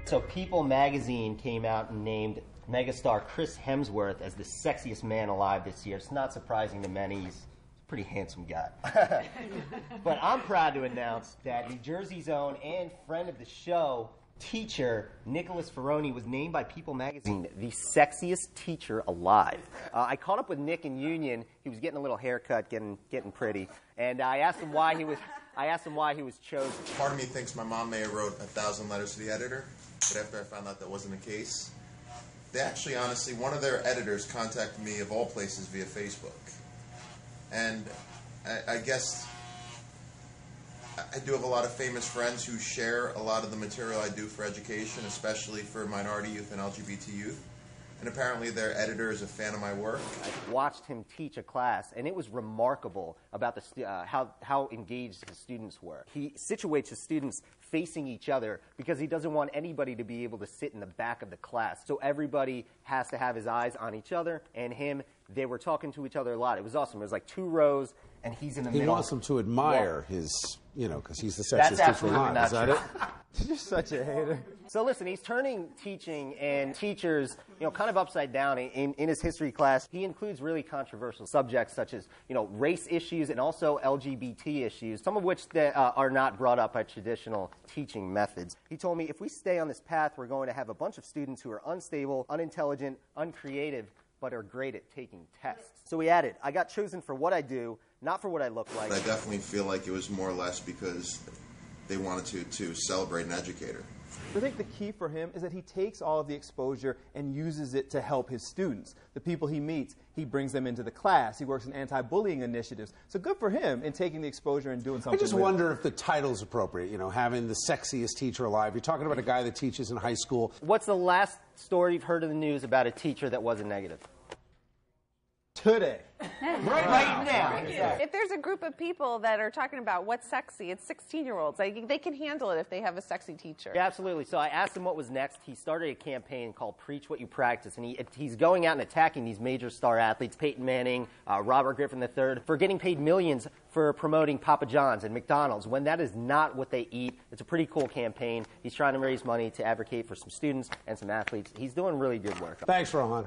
So People magazine came out and named megastar Chris Hemsworth as the sexiest man alive this year. It's not surprising to many. He's a pretty handsome guy. But I'm proud to announce that New Jersey's own and friend of the show, teacher Nicholas Ferroni, was named by People magazine the sexiest teacher alive. I caught up with Nick in Union. He was getting a little haircut, getting pretty, and I asked him why he was chosen. Part of me thinks my mom may have wrote 1,000 letters to the editor, but after I found out that wasn't the case, they actually, honestly, one of their editors contacted me, of all places, via Facebook. And I guess I do have a lot of famous friends who share a lot of the material I do for education, especially for minority youth and LGBT youth. And apparently their editor is a fan of my work. I watched him teach a class, and it was remarkable about how engaged his students were. He situates his students facing each other because he doesn't want anybody to be able to sit in the back of the class. So everybody has to have his eyes on each other and him. They were talking to each other a lot. It was awesome. It was like 2 rows, and he's in the middle. He wants them to admire his, because he's the sexiest That's teacher absolutely alive. not Is that true. it? You're such a hater. So listen, he's turning teaching and teachers, kind of upside down in his history class. He includes really controversial subjects such as, race issues and also LGBT issues, some of which are not brought up by traditional teaching methods. He told me if we stay on this path, we're going to have a bunch of students who are unstable, unintelligent, uncreative, but are great at taking tests. So he added, I got chosen for what I do, not for what I look like. I definitely feel like it was more or less because they wanted to celebrate an educator. I think the key for him is that he takes all of the exposure and uses it to help his students. The people he meets, he brings them into the class. He works in anti-bullying initiatives. So good for him in taking the exposure and doing something I just with wonder if the title's appropriate, having the sexiest teacher alive. You're talking about a guy that teaches in high school. What's the last story you've heard in the news about a teacher that wasn't negative? today. Right now. If there's a group of people that are talking about what's sexy, it's 16-year-olds. They can handle it if they have a sexy teacher. Yeah, absolutely. So I asked him what was next. He started a campaign called Preach What You Practice, and he's going out and attacking these major star athletes, Peyton Manning, Robert Griffin III, for getting paid millions for promoting Papa John's and McDonald's, when that is not what they eat. It's a pretty cool campaign. He's trying to raise money to advocate for some students and some athletes. He's doing really good work. Thanks, Rohan.